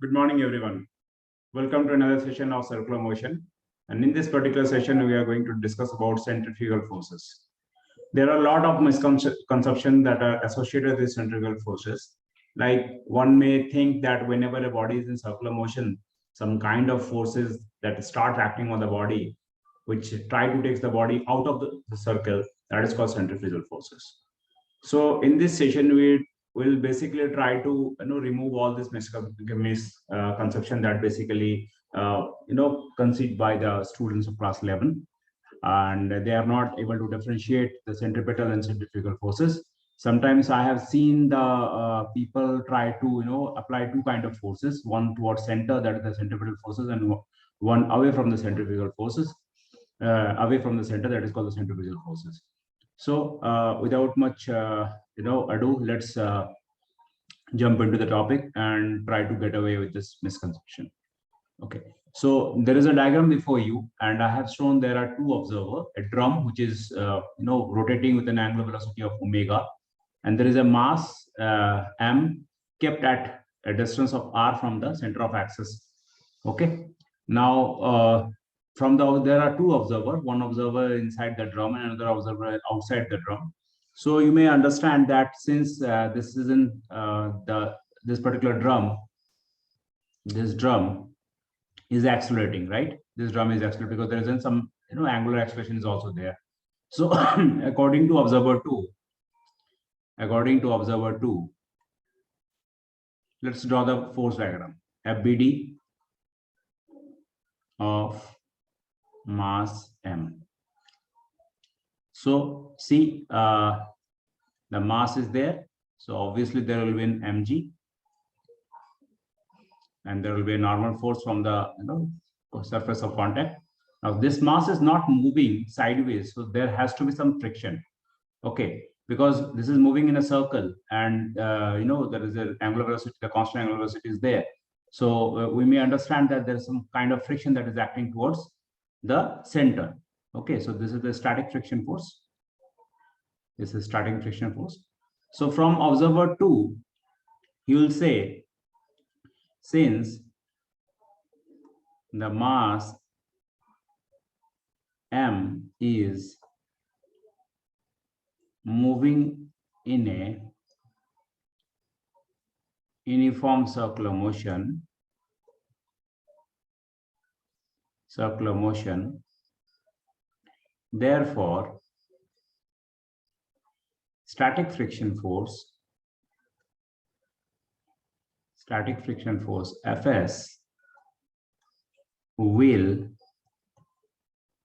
Good morning, everyone. Welcome to another session of circular motion. And in this particular session, we are going to discuss about centrifugal forces. There are a lot of misconceptions that are associated with centrifugal forces. Like one may think that whenever a body is in circular motion, some kind of forces that start acting on the body, which try to take the body out of the circle, that is called centrifugal forces. So in this session, we will basically try to remove all this misconception that basically conceived by the students of class 11, and they are not able to differentiate the centripetal and centrifugal forces. Sometimes I have seen the people try to apply two kind of forces, one towards center, that is the centripetal forces, and one away from the centrifugal forces, away from the center, that is called the centrifugal forces. So without much ado, let's jump into the topic and try to get away with this misconception. Okay, so there is a diagram before you, and I have shown there are two observers, a drum which is rotating with an angular velocity of omega, and there is a mass m kept at a distance of r from the center of axis. Okay, now there are two observers, one observer inside the drum and another observer outside the drum. So you may understand that since this is in this particular drum, this drum is accelerating, right? This drum is accelerating because there is some angular acceleration is also there. So according to observer 2, let's draw the force diagram. FBD of mass m. So see, the mass is there, so obviously there will be an mg, and there will be a normal force from the surface of contact. Now this mass is not moving sideways, so there has to be some friction. Okay, because this is moving in a circle, and there is an angular velocity, the constant angular velocity is there. So we may understand that there is some kind of friction that is acting towards the center. Okay, so this is the static friction force. This is static friction force. So from observer 2, he will say, since the mass m is moving in a uniform circular motion, therefore static friction force Fs will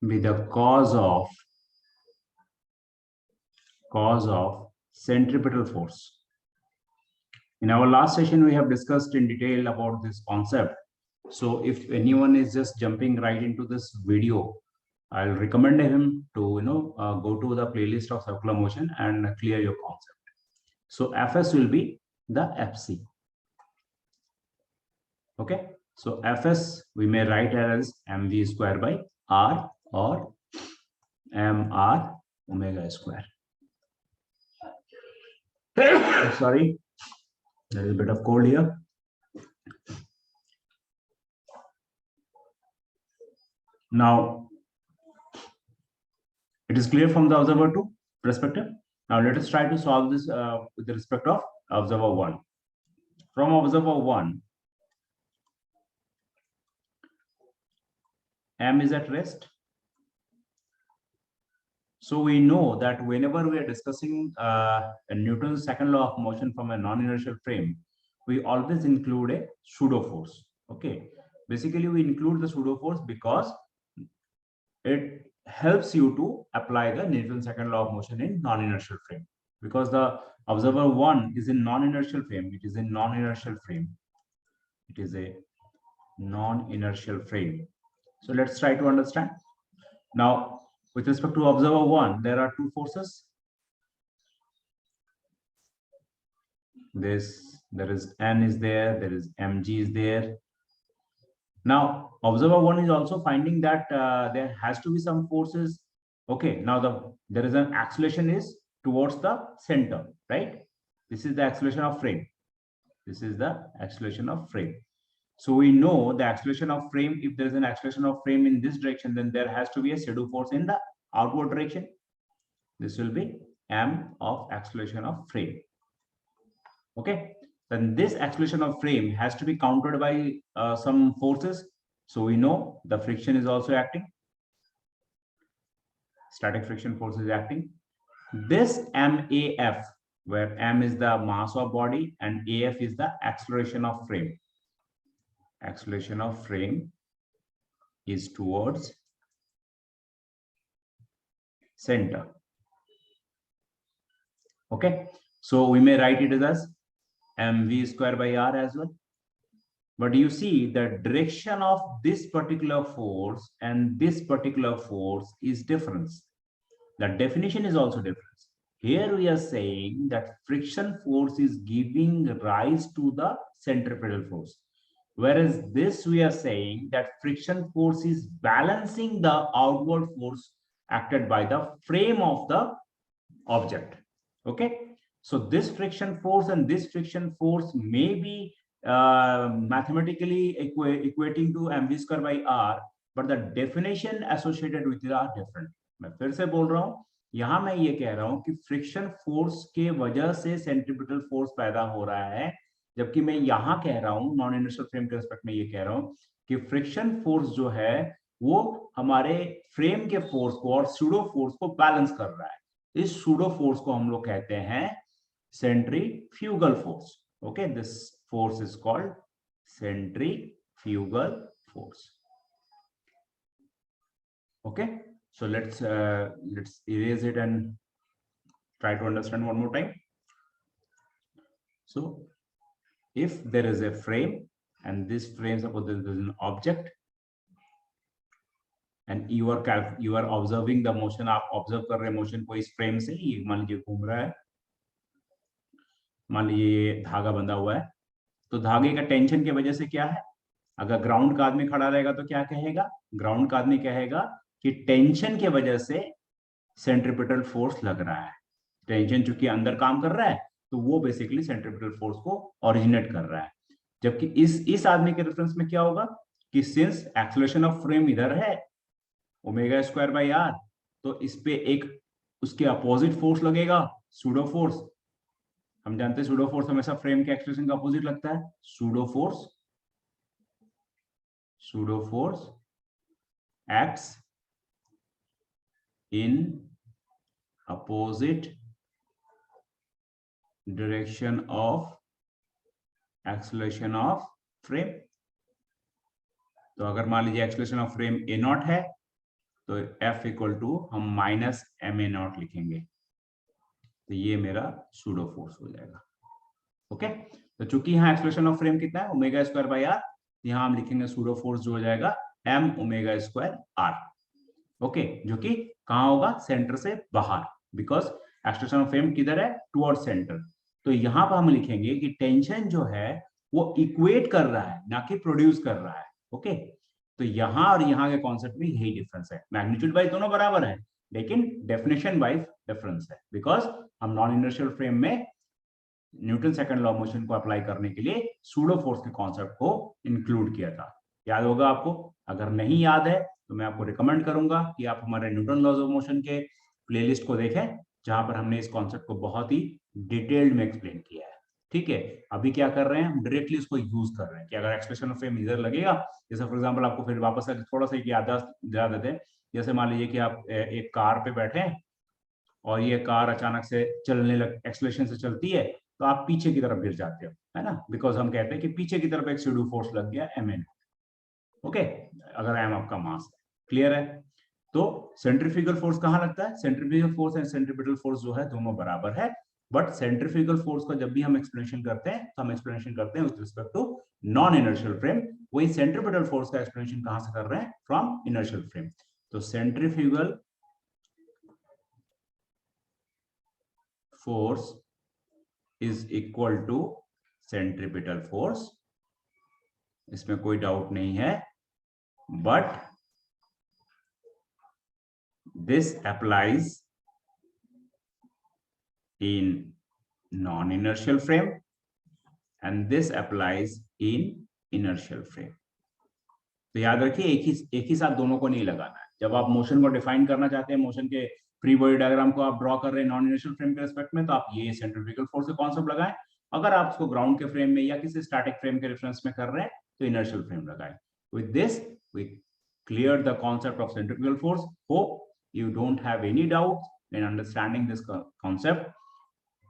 be the cause of centripetal force. In our last session, we have discussed in detail about this concept. So if anyone is just jumping right into this video, I'll recommend him to go to the playlist of circular motion and clear your concept. So Fs will be the Fc. Okay, so Fs we may write as mv square by r or mr omega square. Sorry, there is a bit of cold here. Now it is clear from the observer 2 perspective. Now let us try to solve this with respect of observer 1. From observer 1, m is at rest. So we know that whenever we are discussing Newton's second law of motion from a non-inertial frame, we always include a pseudo force. Okay, basically we include the pseudo force because it helps you to apply the Newton's second law of motion in non-inertial frame, because the observer 1 is in non-inertial frame. It is a non-inertial frame. So let's try to understand. Now, with respect to observer 1, there are two forces. There is N is there is mg is there. Now, observer 1 is also finding that there has to be some forces. Okay, now there is an acceleration is towards the center, right? This is the acceleration of frame. So we know the acceleration of frame, if there is an acceleration of frame in this direction, then there has to be a pseudo force in the outward direction. This will be m of acceleration of frame. Okay, then this acceleration of frame has to be countered by some forces. So we know the friction is also acting. Static friction force is acting. This MAF, where m is the mass of body and AF is the acceleration of frame. Acceleration of frame is towards center. Okay, so we may write it as mv square by r as well. But you see the direction of this particular force and this particular force is different. The definition is also different. Here we are saying that friction force is giving rise to the centripetal force. Whereas this we are saying that friction force is balancing the outward force acted by the frame of the object. Okay, so this friction force and this friction force may be mathematically equating to mv square by r, but the definition associated with it are different. मैं फिर से बोल रहा हूं, यहां मैं ये कह रहा हूं कि फ्रिक्शन फोर्स के वजह से सेंट्रीपिटल फोर्स पैदा हो रहा है, जबकि मैं यहां कह रहा हूं नॉन इनर्शियल फ्रेम के रिस्पेक्ट में ये कह रहा हूं कि फ्रिक्शन फोर्स जो है वो हमारे फ्रेम के फोर्स को और सूडो फोर्स को बैलेंस कर रहा है. इस सूडो फोर्स को हम लोग कहते हैं centrifugal force. Okay, this force is called centrifugal force. Okay, so let's erase it and try to understand one more time. So if there is a frame and this frame, suppose there is an object and you are observing the motion. आप observe कर रहे motion को इस frame से, ये मान लीजिए घूम रहा है, मान लीजिए धागा बंधा हुआ है, तो धागे का टेंशन की वजह से क्या है, अगर ग्राउंड का आदमी खड़ा रहेगा तो क्या कहेगा, ग्राउंड का आदमी कहेगा कि टेंशन के वजह से सेंट्रीपिटल फोर्स लग रहा है. टेंशन चूंकि अंदर काम कर रहा है तो वो बेसिकली सेंट्रीपिटल फोर्स को ओरिजिनेट कर रहा है. जबकि इस आदमी के रेफरेंस में क्या होगा कि सिंस एक्सेलरेशन ऑफ फ्रेम इधर है ओमेगा स्क्वायर बाई आर, तो इस पे एक उसके अपोजिट फोर्स लगेगा, सूडो फोर्स. हम जानते हैं सूडो फोर्स हमेशा फ्रेम के एक्सेलरेशन का अपोजिट लगता है. Pseudo force acts in opposite direction of acceleration of frame. तो अगर मान लीजिए acceleration of frame a not है तो F इक्वल टू हम माइनस एम ए नॉट लिखेंगे, तो ये मेरा सूडो फोर्स हो जाएगा. ओके, तो चूंकि यहाँ एक्सेलरेशन ऑफ फ्रेम कितना है ओमेगा स्क्वायर बाई आर, यहाँ हम लिखेंगे सूडो फोर्स जो हो जाएगा m omega square r. Okay, जो कि कहां होगा, सेंटर से बाहर, बिकॉज एक्सेलरेशन ऑफ फ्रेम किधर है, टुवर्ड सेंटर. तो यहां पर हम लिखेंगे कि टेंशन जो है वो इक्वेट कर रहा है ना कि प्रोड्यूस कर रहा है. ओके, तो यहां और यहां के कॉन्सेप्ट में यही डिफरेंस है. मैग्नीट्यूड वाइज दोनों बराबर है लेकिन डेफिनेशन वाइज डिफरेंस है, बिकॉज हम नॉन इनर्शियल फ्रेम में Newton second law of motion को अप्लाई करने के लिए सूडो फोर्स के कॉन्सेप्ट को इंक्लूड किया था. याद होगा आपको. अगर नहीं याद है तो मैं आपको रिकमेंड करूंगा कि आप हमारे न्यूटन लॉज ऑफ मोशन के प्लेलिस्ट को देखें, जहां पर हमने इस कॉन्सेप्ट को बहुत ही डिटेल्ड में एक्सप्लेन किया है. ठीक है, अभी क्या कर रहे हैं हम, डायरेक्टली उसको यूज कर रहे हैं कि अगर एक्सप्रेशन ऑफ फ्रेम इधर लगेगा, जैसे फॉर एग्जांपल आपको फिर वापस थोड़ा सा याददाश्त दिला देते हैं. जैसे मान लीजिए कि आप एक कार पे बैठे हैं और ये कार अचानक से चलने लग, एक्सेलरेशन से चलती है, तो आप पीछे की तरफ गिर जाते हो, है ना, बिकॉज हम कहते हैं कि पीछे की तरफ एक सूडो फोर्स लग गया एम एन. ओके, अगर एम आपका मास है. क्लियर है. तो सेंट्रीफ्यूगल फोर्स कहां लगता है, centrifugal force and centripetal force जो है दोनों बराबर है. बट सेंट्रीफ्यूगल फोर्स का जब भी हम एक्सप्लेनेशन करते हैं तो हम एक्सप्लेनेशन करते हैं with respect to non inertial frame. वही सेंट्रीपिटल फोर्स का एक्सप्लेनेशन कहां से कर रहे हैं, फ्रॉम इनर्शियल फ्रेम. तो centrifugal force is equal to centripetal force, इसमें कोई डाउट नहीं है. But this applies in non-inertial frame and this applies in inertial frame. तो याद रखिए एक ही साथ दोनों को नहीं लगाना है. जब आप मोशन को डिफाइन करना चाहते हैं, मोशन के फ्री बॉडी डायग्राम को आप ड्रॉ कर रहे हैं नॉन इनर्शियल फ्रेम के रिस्पेक्ट में, तो आप ये सेंट्रीफ्यूगल फोर्स का कॉन्सेप्ट लगाएं. अगर आप उसको ग्राउंड के फ्रेम में या किसी स्टैटिक फ्रेम के रेफरेंस में कर रहे हैं तो इनर्शियल फ्रेम लगाएं. With this we cleared the concept of centrifugal force. Hope you don't have any doubts in understanding this concept.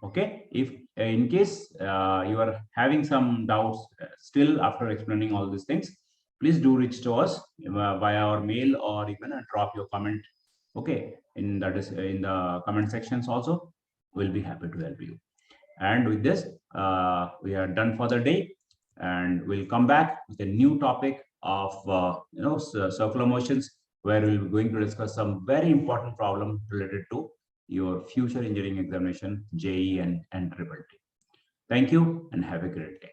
Okay, if in case you are having some doubts still after explaining all these things, please do reach to us via our mail or even drop your comment. Okay, in the comment sections also. We'll be happy to help you. And with this, we are done for the day, and we'll come back with a new topic of circular motions, where we'll be going to discuss some very important problem related to your future engineering examination, JEE and Triple T. Thank you and have a great day.